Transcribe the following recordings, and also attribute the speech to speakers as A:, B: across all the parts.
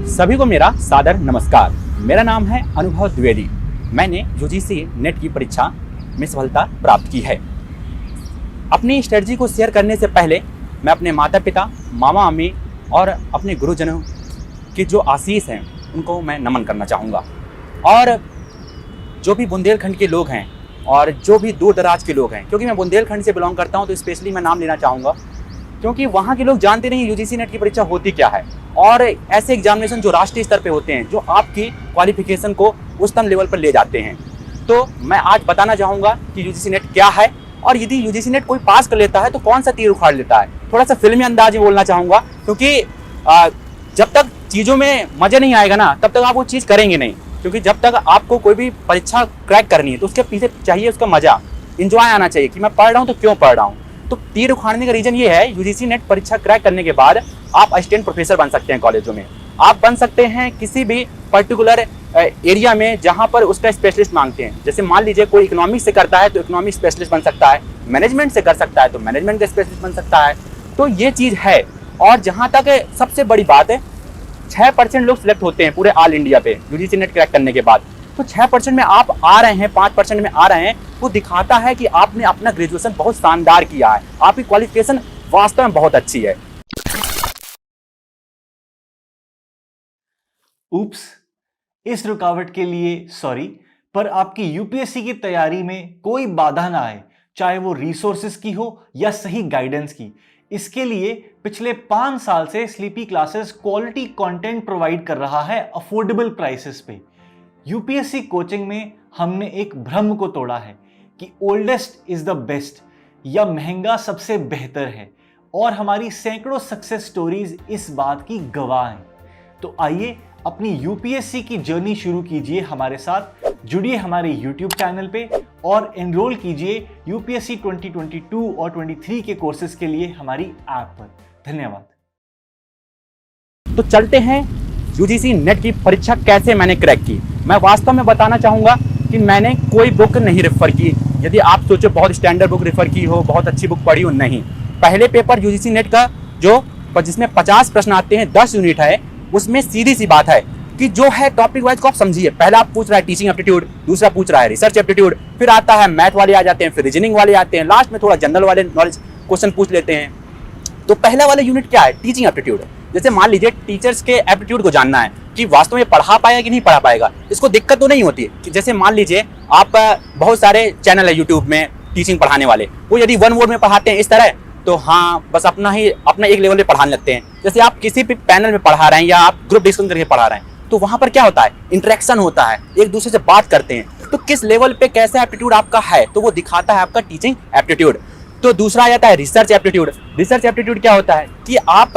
A: सभी को मेरा सादर नमस्कार। मेरा नाम है अनुभव द्विवेदी। मैंने यूजीसी नेट की परीक्षा में सफलता प्राप्त की है। अपनी स्ट्रेटजी को शेयर करने से पहले मैं अपने माता पिता, मामा मम्मी और अपने गुरुजनों के जो आशीष हैं उनको मैं नमन करना चाहूँगा। और जो भी बुंदेलखंड के लोग हैं और जो भी दूर दराज के लोग हैं, क्योंकि मैं बुंदेलखंड से बिलोंग करता हूँ तो स्पेशली मैं नाम लेना चाहूँगा, क्योंकि वहाँ के लोग जानते नहीं यूजीसी नेट की परीक्षा होती क्या है और ऐसे एग्जामिनेशन जो राष्ट्रीय स्तर पे होते हैं जो आपकी क्वालिफिकेशन को उच्चतम लेवल पर ले जाते हैं। तो मैं आज बताना चाहूँगा कि यूजीसी नेट क्या है और यदि यूजीसी नेट कोई पास कर लेता है तो कौन सा तीर उखाड़ लेता है। थोड़ा सा फिल्मी अंदाज में बोलना चाहूँगा, क्योंकि जब तक चीज़ों में मज़ा नहीं आएगा ना तब तक आप वो चीज़ करेंगे नहीं। क्योंकि जब तक आपको कोई भी परीक्षा क्रैक करनी है तो उसके पीछे चाहिए उसका मज़ा, इंजॉय आना चाहिए कि मैं पढ़ रहा हूँ तो क्यों पढ़ रहा हूँ। तो तीर उखाड़ने का रीज़न ये है, यूजीसी नेट परीक्षा क्रैक करने के बाद आप असिस्टेंट प्रोफेसर बन सकते हैं कॉलेजों में। आप बन सकते हैं किसी भी पर्टिकुलर एरिया में जहाँ पर उसका स्पेशलिस्ट मांगते हैं। जैसे मान लीजिए कोई इकोनॉमिक्स से करता है तो इकोनॉमिक स्पेशलिस्ट बन सकता है, मैनेजमेंट से कर सकता है तो मैनेजमेंट का स्पेशलिस्ट बन सकता है। तो ये चीज़ है। और जहाँ तक सबसे बड़ी बात है, 6% लोग सिलेक्ट होते हैं पूरे ऑल इंडिया पे यूजीसी नेट क्रैक करने के बाद। तो 6% में आप आ रहे हैं, 5% में आ रहे हैं, वो दिखाता है कि आपने अपना ग्रेजुएशन बहुत शानदार किया है, आपकी क्वालिफिकेशन वास्तव में बहुत अच्छी है।
B: उप्स, इस रुकावट के लिए सॉरी, पर आपकी यूपीएससी की तैयारी में कोई बाधा ना आए, चाहे वो रिसोर्सेज की हो या सही गाइडेंस की। इसके लिए पिछले 5 साल से sleepy classes quality content provide कर रहा है अफोर्डेबल प्राइसेस पे। यूपीएससी कोचिंग में हमने एक भ्रम को तोड़ा है कि ओल्डेस्ट इज द बेस्ट या महंगा सबसे बेहतर है, और हमारी सैकड़ों सक्सेस स्टोरीज इस बात की गवाह हैं। तो आइए अपनी यूपीएससी की जर्नी शुरू कीजिए हमारे साथ। जुड़िए हमारे यूट्यूब चैनल पे और एनरोल कीजिए यूपीएससी 2022 और 23 के कोर्सेज के लिए हमारी ऐप पर। धन्यवाद।
A: तो चलते हैं यूजीसी नेट की परीक्षा कैसे मैंने क्रैक की। मैं वास्तव में बताना चाहूँगा कि मैंने कोई बुक नहीं रेफर की। यदि आप सोचो बहुत स्टैंडर्ड बुक रेफर की हो, बहुत अच्छी बुक पढ़ी हो, नहीं। पहले पेपर यूजीसी नेट का जिसमें 50 प्रश्न आते हैं, 10 यूनिट है, उसमें सीधी सी बात है कि जो है टॉपिक वाइज को आप समझिए। पहला आप पूछ रहा है टीचिंग एप्टीट्यूड, दूसरा पूछ रहा है रिसर्च एप्टीट्यूड, फिर आता है मैथ वाले आ जाते हैं, फिर रीजनिंग वाले आते हैं, लास्ट में थोड़ा जनरल वाले नॉलेज क्वेश्चन पूछ लेते हैं। तो पहला वाला यूनिट क्या है? Teaching aptitude. जैसे मान लीजिए टीचर्स के एप्टीट्यूड को जानना है कि वास्तव में पढ़ा पाएगा कि नहीं पढ़ा पाएगा। इसको दिक्कत तो नहीं होती कि जैसे मान लीजिए आप बहुत सारे चैनल है यूट्यूब में टीचिंग पढ़ाने वाले, वो यदि वन वर्ड में पढ़ाते हैं इस तरह, तो हाँ बस अपना एक लेवल पे पढ़ाने लगते हैं। जैसे आप किसी भी पैनल में पढ़ा रहे हैं या आप ग्रुप डिस्कशन करके पढ़ा रहे हैं तो वहाँ पर क्या होता है, इंटरेक्शन होता है, एक दूसरे से बात करते हैं। तो किस लेवल पे कैसा एप्टीट्यूड आपका है तो वो दिखाता है आपका टीचिंग एप्टीट्यूड। तो दूसरा आ जाता है रिसर्च एप्टीट्यूड। रिसर्च एप्टीट्यूड क्या होता है कि आप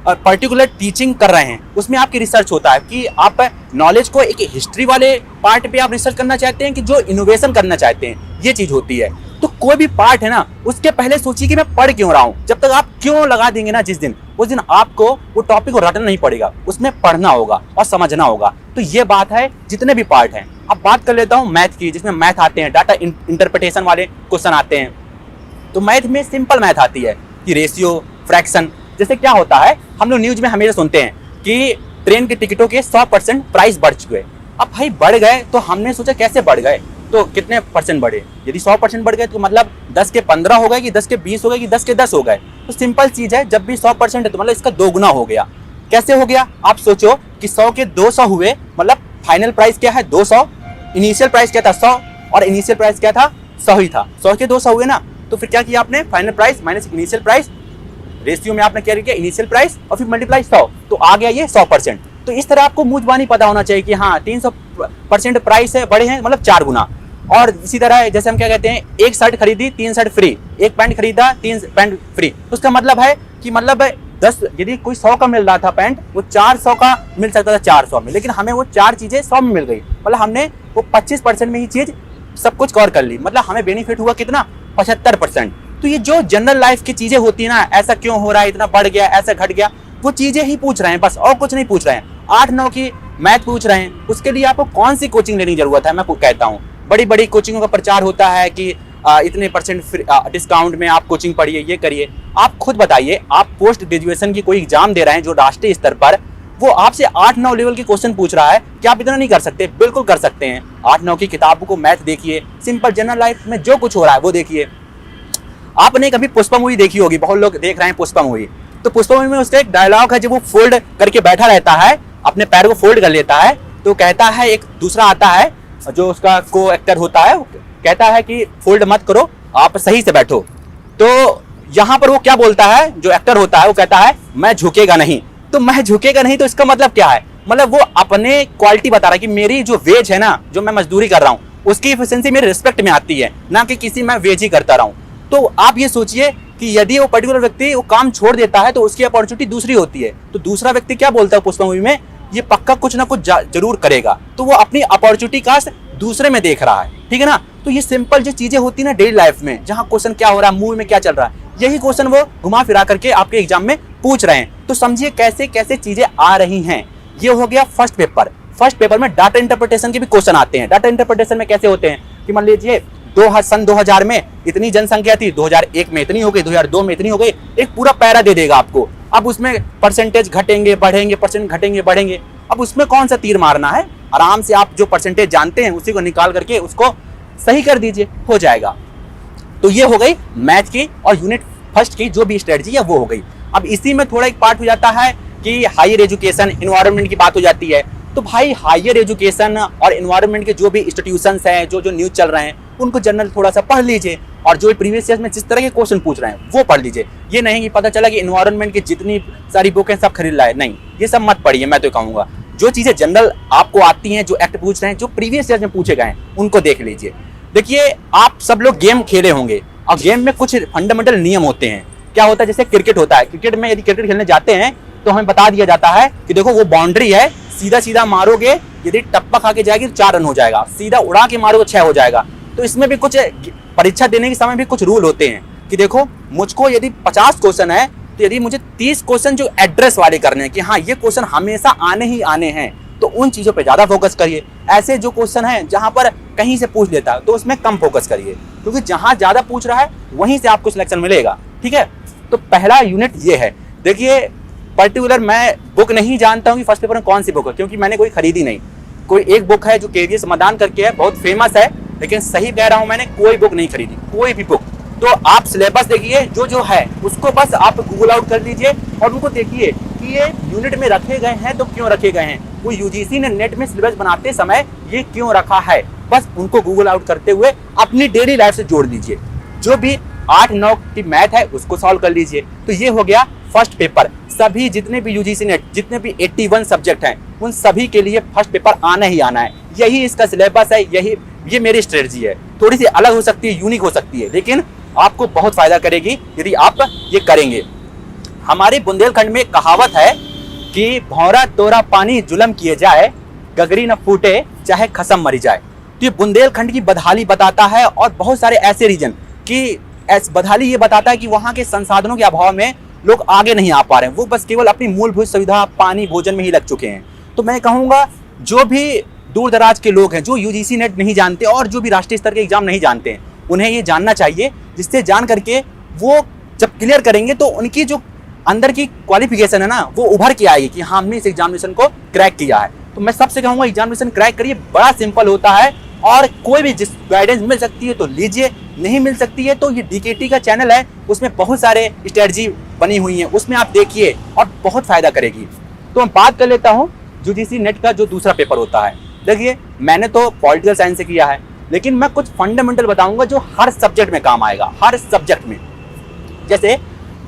A: पर्टिकुलर टीचिंग कर रहे हैं, उसमें आपकी रिसर्च होता है कि आप नॉलेज को एक हिस्ट्री वाले पार्ट पे आप रिसर्च करना चाहते हैं कि जो इनोवेशन करना चाहते हैं, ये चीज़ होती है। तो कोई भी पार्ट है ना, उसके पहले सोचिए कि मैं पढ़ क्यों रहा हूँ। जब तक आप क्यों लगा देंगे ना जिस दिन, उस दिन आपको वो टॉपिक को रटना नहीं पड़ेगा, उसमें पढ़ना होगा और समझना होगा। तो ये बात है जितने भी पार्ट हैं। अब बात कर लेता हूँ मैथ की, जिसमें मैथ आते हैं, डाटा इंटरप्रिटेशन वाले क्वेश्चन आते हैं। तो मैथ में सिंपल मैथ आती है कि रेशियो, फ्रैक्शन। जैसे क्या होता है, हम लोग न्यूज में हमेशा सुनते हैं कि ट्रेन के टिकटों के 100% प्राइस बढ़ चुके। अब भाई बढ़ गए तो हमने सोचा कैसे बढ़ गए, तो कितने परसेंट बढ़े। यदि 100% बढ़ गए तो मतलब 10 के 15 हो गए कि 10 के 20 हो गए कि 10 के 10 हो गए। तो सिंपल चीज़ है, जब भी 100% है तो मतलब इसका 2 गुना हो गया। कैसे हो गया? आप सोचो कि 100 के 200 हुए, मतलब फाइनल प्राइस क्या है 200, इनिशियल प्राइस क्या था 100 और इनिशियल प्राइस क्या था 100 ही था। 100 के 200 हुए ना, तो फिर क्या किया आपने, final price minus initial price, ratio में आपने क्या किया इनिशियल प्राइस और फिर मल्टीप्लाई 100, तो आ गया ये 100%। तो इस तरह आपको मूंजबानी पता होना चाहिए कि हाँ 300% प्राइस है, बढ़े हैं मतलब 4 गुना। और इसी तरह जैसे हम क्या कहते हैं, एक शर्ट खरीदी 3 शर्ट फ्री, एक पैंट खरीदा 3 पैंट फ्री। तो उसका मतलब है कि मतलब 10, यदि कोई 100 का मिल रहा था पैंट, वो 400 का मिल सकता था 400 में, लेकिन हमें वो 4 चीज़ें 100 में मिल गई। मतलब हमने वो 25% में ही चीज़ सब कुछ कवर कर ली। मतलब हमें बेनिफिट हुआ कितना, 75%। तो ये जो जनरल लाइफ की चीज़ें होती है ना, ऐसा क्यों हो रहा है, इतना बढ़ गया, ऐसा घट गया, वो चीज़ें ही पूछ रहे हैं बस, और कुछ नहीं पूछ रहे हैं। 8-9 की मैथ पूछ रहे हैं। उसके लिए आपको कौन सी कोचिंग लेने की जरूरत है? मैं कहता हूँ बड़ी बड़ी कोचिंगों का प्रचार होता है कि इतने % डिस्काउंट में आप कोचिंग पढ़िए, ये करिए। आप खुद बताइए, आप पोस्ट ग्रेजुएशन की कोई एग्जाम दे रहे हैं जो राष्ट्रीय स्तर पर, वो आपसे 8-9 लेवल के क्वेश्चन पूछ रहा है, क्या आप इतना नहीं कर सकते? बिल्कुल कर सकते हैं। 8-9 की किताबों को मैथ देखिए, सिंपल जनरल लाइफ में जो कुछ हो रहा है वो देखिए। आपने कभी पुष्पा मूवी देखी होगी, बहुत लोग देख रहे हैं पुष्पा मूवी। तो पुष्पा मूवी में उसका एक डायलॉग है, जब वो फोल्ड करके बैठा रहता है, अपने पैर को फोल्ड कर लेता है, तो कहता है, एक दूसरा आता है जो उसका को एक्टर होता है, कहता है कि फोल्ड मत करो, आप सही से बैठो। तो यहाँ पर वो क्या बोलता है, जो एक्टर होता है वो कहता है मैं झुकेगा नहीं। तो मैं झुकेगा नहीं, तो इसका मतलब क्या है? मतलब वो अपने क्वालिटी बता रहा है कि मेरी जो वेज है ना, जो मैं मजदूरी कर रहा हूँ, उसकी एफिशिएंसी मेरे रिस्पेक्ट में आती है, ना कि किसी मैं वेज ही करता रहा हूँ। तो आप ये सोचिए कि यदि वो पर्टिकुलर व्यक्ति वो काम छोड़ देता है तो उसकी अपॉर्चुनिटी दूसरी होती है। तो दूसरा व्यक्ति क्या बोलता है पुष्पा मूवी में, ये पक्का कुछ ना कुछ जरूर करेगा। तो वो अपनी अपॉर्चुनिटी का दूसरे में देख रहा है, ठीक है ना। तो ये सिंपल जो चीजें होती है ना डेली लाइफ में, जहाँ क्वेश्चन क्या हो रहा है, मूवी में क्या चल रहा है, यही क्वेश्चन वो घुमा फिरा करके आपके एग्जाम में पूछ रहे हैं। तो समझिए कैसे कैसे चीजें आ रही हैं। ये हो गया फर्स्ट पेपर। फर्स्ट पेपर में डाटा इंटरप्रिटेशन के भी क्वेश्चन आते हैं। डाटा इंटरप्रिटेशन में कैसे होते हैं कि मान लीजिए सन 2000 में इतनी जनसंख्या थी, 2001 में इतनी हो गई, 2002 में इतनी हो गई, एक पूरा पैरा दे देगा आपको। अब उसमें परसेंटेज घटेंगे बढ़ेंगे, परसेंट घटेंगे बढ़ेंगे। अब उसमें कौन सा तीर मारना है, आराम से आप जो परसेंटेज जानते हैं उसी को निकाल करके उसको सही कर दीजिए, हो जाएगा। तो ये हो गई मैथ की और यूनिट फर्स्ट की जो भी स्ट्रेटजी है वो हो गई। अब इसी में थोड़ा एक पार्ट हो जाता है कि हायर एजुकेशन एनवायरनमेंट की बात हो जाती है। तो भाई हायर एजुकेशन और एनवायरनमेंट के जो भी इंस्टीट्यूशंस हैं, जो जो न्यूज़ चल रहे हैं, उनको जनरल थोड़ा सा पढ़ लीजिए, और जो प्रीवियस ईयर में जिस तरह के क्वेश्चन पूछ रहे हैं वो पढ़ लीजिए। ये नहीं कि पता चला कि एनवायरनमेंट की जितनी सारी बुक हैं सब खरीद लाए, नहीं, ये सब मत पढ़िए। मैं तो कहूँगा जो चीज़ें जनरल आपको आती हैं, जो एक्ट पूछ रहे हैं, जो प्रीवियस ईयर में पूछे गए हैं, उनको देख लीजिए। देखिए आप सब लोग गेम खेले होंगे और गेम में कुछ फंडामेंटल नियम होते हैं। क्या होता है, जैसे क्रिकेट होता है, क्रिकेट में यदि क्रिकेट खेलने जाते हैं तो हमें बता दिया जाता है कि देखो वो बाउंड्री है, सीधा सीधा मारोगे, यदि टप्पा खा के जाएगी तो 4 रन हो जाएगा, सीधा उड़ा के मारोगे 6 हो जाएगा। तो इसमें भी कुछ परीक्षा देने के समय भी कुछ रूल होते हैं कि देखो मुझको यदि 50 क्वेश्चन है तो यदि मुझे 30 क्वेश्चन जो एड्रेस वाले करने हैं कि हाँ ये क्वेश्चन हमेशा आने ही आने हैं, तो उन चीज़ों पे ज़्यादा फोकस करिए। ऐसे जो क्वेश्चन हैं जहाँ पर कहीं से पूछ लेता है तो उसमें कम फोकस करिए, क्योंकि जहाँ ज़्यादा पूछ रहा है वहीं से आपको सिलेक्शन मिलेगा, ठीक है। तो पहला यूनिट ये है। देखिए पर्टिकुलर मैं बुक नहीं जानता हूँ कि फर्स्ट पेपर में कौन सी बुक है, क्योंकि मैंने कोई खरीदी नहीं। कोई एक बुक है जो केवीएस समाधान करके है, बहुत फेमस है, लेकिन सही कह रहा हूँ मैंने कोई बुक नहीं खरीदी, कोई भी बुक। तो आप सिलेबस देखिए, जो जो है उसको बस आप गूगल आउट कर लीजिए और उनको देखिए कि ये यूनिट में रखे गए हैं तो क्यों रखे गए हैं, वो यूजीसी ने नेट में सिलेबस बनाते समय ये क्यों रखा है, बस उनको गूगल आउट करते हुए अपनी डेली लाइफ से जोड़ लीजिए। जो भी 8-9 की मैथ है उसको सॉल्व कर लीजिए। तो ये हो गया फर्स्ट पेपर। सभी जितने भी यूजीसी नेट जितने भी 81 सब्जेक्ट हैं उन सभी के लिए फर्स्ट पेपर आना ही आना है। यही इसका सिलेबस है, यही ये मेरी स्ट्रेटजी है। थोड़ी सी अलग हो सकती है, यूनिक हो सकती है, लेकिन आपको बहुत फायदा करेगी यदि आप ये करेंगे। हमारे बुंदेलखंड में कहावत है कि भौरा तोरा पानी जुलम किए जाए, गगरी न फूटे चाहे खसम मरी जाए। तो ये बुंदेलखंड की बदहाली बताता है, और बहुत सारे ऐसे रीजन कि बदहाली ये बताता है कि वहाँ के संसाधनों के अभाव में लोग आगे नहीं आ पा रहे हैं, वो बस केवल अपनी मूलभूत सुविधा पानी भोजन में ही लग चुके हैं। तो मैं कहूँगा जो भी दूर दराज के लोग हैं, जो यूजीसी नेट नहीं जानते और जो भी राष्ट्रीय स्तर के एग्जाम नहीं जानते हैं, उन्हें ये जानना चाहिए, जिससे जान करके वो जब क्लियर करेंगे तो उनकी जो अंदर की क्वालिफिकेशन है ना वो उभर के आएगी कि हाँ हमने इस एग्जामिनेशन को क्रैक किया है। तो मैं सबसे कहूँगा एग्जामिनेशन क्रैक करिए, बड़ा सिंपल होता है, और कोई भी जिस गाइडेंस मिल सकती है तो लीजिए, नहीं मिल सकती है तो ये डीकेटी का चैनल है, उसमें बहुत सारे स्ट्रेटजी बनी हुई हैं, उसमें आप देखिए और बहुत फायदा करेगी। तो मैं बात कर लेता हूँ यूजीसी नेट का जो दूसरा पेपर होता है। देखिए मैंने तो पॉलिटिकल साइंस से किया है, लेकिन मैं कुछ फंडामेंटल बताऊंगा जो हर सब्जेक्ट में काम आएगा, हर सब्जेक्ट में। जैसे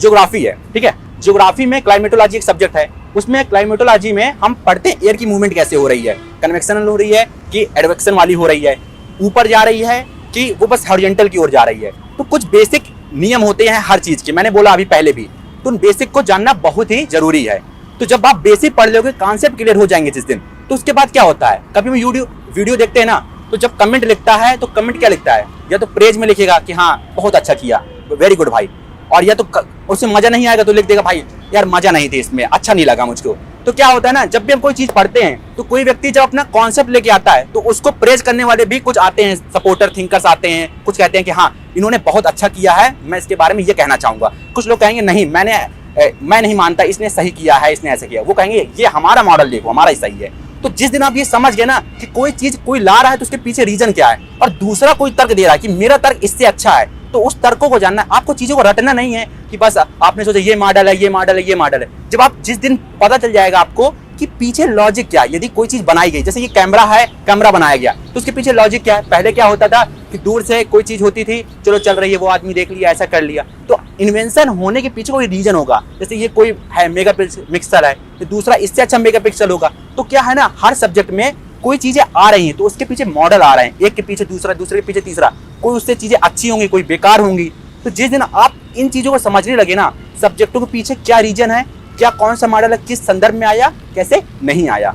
A: ज्योग्राफी है, ठीक है, ज्योग्राफी में क्लाइमेटोलॉजी एक सब्जेक्ट है, उसमें क्लाइमेटोलॉजी में हम पढ़ते हैं एयर की मूवमेंट कैसे हो रही है, कन्वेक्शनल हो रही है कि एडवेक्शन वाली हो रही है, ऊपर जा रही है कि वो बस हॉरिजॉन्टल की ओर जा रही है। तो कुछ बेसिक नियम होते हैं हर चीज़ के, मैंने बोला अभी पहले भी, तो उन बेसिक को जानना बहुत ही जरूरी है। तो जब आप बेसिक पढ़ लोगे, कॉन्सेप्ट क्लियर हो जाएंगे जिस दिन, तो उसके बाद क्या होता है, कभी भी वीडियो देखते हैं ना, तो जब कमेंट लिखता है तो कमेंट क्या लिखता है, या तो प्रेज में लिखेगा कि हाँ बहुत अच्छा किया, वेरी गुड भाई, और या तो उसमें मजा नहीं आएगा तो लिख देगा भाई यार मजा नहीं थी इसमें, अच्छा नहीं लगा मुझको। तो क्या होता है ना, जब भी हम कोई चीज पढ़ते हैं तो कोई व्यक्ति जब अपना कॉन्सेप्ट लेके आता है तो उसको प्रेज करने वाले भी कुछ आते हैं, सपोर्टर थिंकर्स आते हैं, कुछ कहते हैं कि हाँ इन्होंने बहुत अच्छा किया है, मैं इसके बारे में ये कहना चाहूंगा। कुछ लोग कहेंगे नहीं मैंने मैं नहीं मानता इसने सही किया है, इसने ऐसा किया, वो कहेंगे ये हमारा मॉडल देखो, हमारा ही सही है। तो जिस दिन आप ये समझ गए ना कि कोई चीज कोई ला रहा है तो उसके पीछे रीजन क्या है, और दूसरा कोई तर्क दे रहा है कि मेरा तर्क इससे अच्छा है, तो उस तर्कों को जानना है। आपको चीजों को रटना नहीं है कि बस आपने सोचा ये मॉडल है, ये मॉडल है, ये मॉडल है। जब आप जिस दिन पता चल जाएगा आपको कि पीछे लॉजिक क्या है, यदि कोई चीज बनाई गई, जैसे ये कैमरा है, कैमरा बनाया गया, तो उसके पीछे लॉजिक क्या है। पहले क्या होता था कि दूर से कोई चीज होती थी, चलो चल रही है, वो आदमी देख लिया, ऐसा कर लिया। तो इन्वेंशन होने के पीछे कोई रीजन होगा। जैसे ये कोई है मेगापिक्सल है, तो दूसरा इससे अच्छा मेगापिक्सल होगा। तो क्या है ना, हर सब्जेक्ट में कोई चीजें आ रही हैं तो उसके पीछे मॉडल आ रहे हैं, एक के पीछे दूसरा, दूसरे के पीछे तीसरा, कोई उससे चीजें अच्छी होंगी, कोई बेकार होंगी। तो जिस दिन आप इन चीजों को समझने लगे ना, सब्जेक्टों के पीछे क्या रीजन है, क्या कौन सा मॉडल है, किस संदर्भ में आया, कैसे नहीं आया,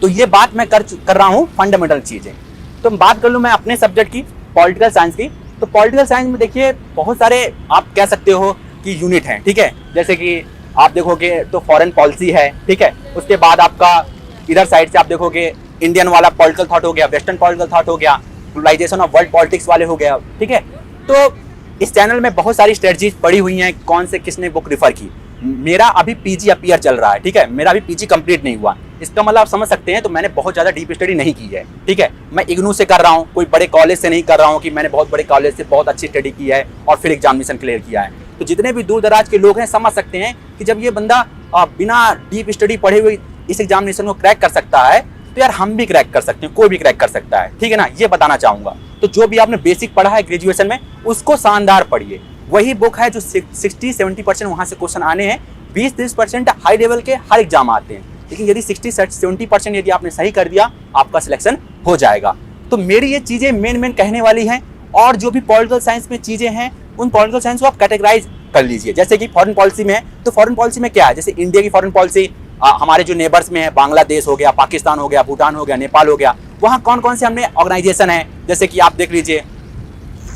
A: तो ये बात मैं कर रहा हूँ फंडामेंटल चीजें। तो बात कर लूँ मैं अपने सब्जेक्ट की, पॉलिटिकल साइंस की। तो पॉलिटिकल साइंस में देखिए बहुत सारे आप कह सकते हो कि यूनिट हैं, ठीक है। जैसे कि आप देखोगे तो फॉरेन पॉलिसी है, ठीक है। उसके बाद आपका इधर साइड से आप देखोगे इंडियन वाला पॉलिटिकल थॉट हो गया, वेस्टर्न पॉलिटिकल थॉट हो गया, ग्लोबलाइजेशन ऑफ वर्ल्ड पॉलिटिक्स वाले हो गया, ठीक है। तो इस चैनल में बहुत सारी स्ट्रेटजीज पड़ी हुई हैं, कौन से किसने बुक रिफर की। मेरा अभी पीजी अपीयर चल रहा है, ठीक है, मेरा अभी पीजी कंप्लीट नहीं हुआ। इसका मतलब आप समझ सकते हैं, तो मैंने बहुत ज़्यादा डीप स्टडी नहीं की है, ठीक है। मैं इग्नू से कर रहा हूँ, कोई बड़े कॉलेज से नहीं कर रहा हूँ कि मैंने बहुत बड़े कॉलेज से बहुत अच्छी स्टडी की है और फिर एग्जामिनेशन क्लियर किया है। तो जितने भी दूर दराज के लोग हैं समझ सकते हैं कि जब ये बंदा बिना डीप स्टडी पढ़े हुए इस एग्जामिनेशन को क्रैक कर सकता है, तो यार हम भी क्रैक कर सकते हैं, कोई भी क्रैक कर सकता है, ठीक है ना, ये बताना चाहूँगा। तो जो भी आपने बेसिक पढ़ा है ग्रेजुएशन में, उसको शानदार पढ़िए। वही बुक है जो 60-70% वहाँ से क्वेश्चन आने हैं, 20-30% हाई लेवल के हर एग्जाम आते हैं। लेकिन यदि 60-70% यदि आपने सही कर दिया, आपका सिलेक्शन हो जाएगा। तो मेरी ये चीज़ें मेन कहने वाली हैं। और जो भी पॉलिटिकल साइंस में चीज़ें हैं, उन पॉलिटिकल साइंस को आप कैटेगराइज कर लीजिए। जैसे कि फॉरेन पॉलिसी में है, तो फॉरेन पॉलिसी में क्या है, जैसे इंडिया की फॉरेन पॉलिसी हमारे जो नेबर्स में है, बांग्लादेश हो गया, पाकिस्तान हो गया, भूटान हो गया, नेपाल हो गया, वहाँ कौन कौन से हमने ऑर्गेनाइजेशन है, जैसे कि आप देख लीजिए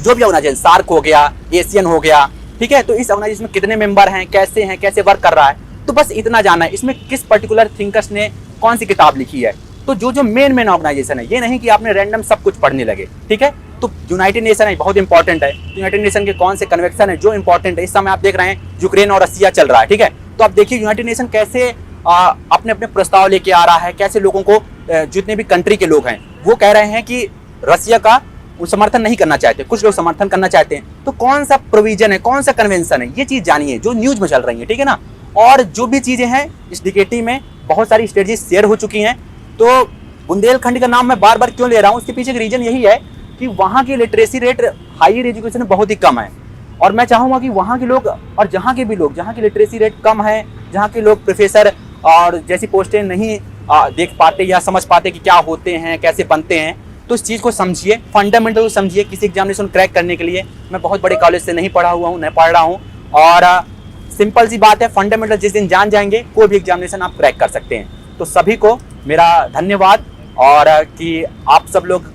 A: जो भी ऑर्गेनाइजेशन, सार्क हो गया, एशियन हो गया, ठीक है। तो इस ऑर्गेनाइजेशन में कितने मेंबर हैं, कैसे वर्क कर रहा है, तो बस इतना जानना है। इसमें किस पर्टिकुलर थिंकर्स ने कौन सी किताब लिखी है। तो जो मेन ऑर्गेनाइजेशन है, ये नहीं कि आपने रैंडम सब कुछ पढ़ने लगे, ठीक है। तो यूनाइटेड नेशन है, बहुत इंपॉर्टेंट है। तो यूनाइटेड नेशन के कौन से कन्वेंशन है जो इंपॉर्टेंट है। इस समय आप देख रहे हैं यूक्रेन और रसिया चल रहा है, ठीक है। तो आप देखिए यूनाइटेड नेशन कैसे अपने अपने प्रस्ताव लेके आ रहा है, कैसे लोगों को, जितने भी कंट्री के लोग हैं वो कह रहे हैं कि रसिया का समर्थन नहीं करना चाहते, कुछ लोग समर्थन करना चाहते हैं। तो कौन सा प्रोविजन है, कौन सा कन्वेंशन है, ये चीज़ जानिए जो न्यूज में चल रही है, ठीक है ना। और जो भी चीज़ें हैं इस डिकेटी में बहुत सारी स्ट्रेटजी शेयर हो चुकी हैं। तो बुंदेलखंड का नाम मैं बार बार क्यों ले रहा हूँ, उसके पीछे रीजन यही है कि वहाँ की लिटरेसी रेट हायर एजुकेशन में बहुत ही कम है। और मैं चाहूँगा कि वहाँ के लोग और जहाँ के भी लोग, जहाँ की लिटरेसी रेट कम है, जहाँ के लोग प्रोफेसर और जैसी पोस्टें नहीं देख पाते या समझ पाते कि क्या होते हैं, कैसे बनते हैं, तो इस चीज़ को समझिए, फंडामेंटल समझिए। किसी एग्जामिनेशन क्रैक करने के लिए मैं बहुत बड़े कॉलेज से नहीं पढ़ा हुआ हूँ, नहीं पढ़ रहा हूँ। और सिंपल सी बात है, फंडामेंटल जिस दिन जान जाएंगे कोई भी एग्जामिनेशन आप क्रैक कर सकते हैं। तो सभी को मेरा धन्यवाद, और कि आप सब लोग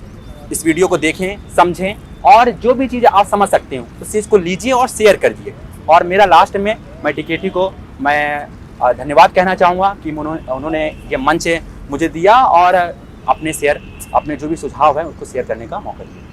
A: इस वीडियो को देखें, समझें, और जो भी चीज़ें आप समझ सकते हो उस चीज़ को लीजिए और शेयर कर दिए। और मेरा लास्ट में मैं डीकेटी को मैं धन्यवाद कहना चाहूँगा कि उन्होंने ये मंच मुझे दिया और अपने जो भी सुझाव है उसको शेयर करने का मौका दिया।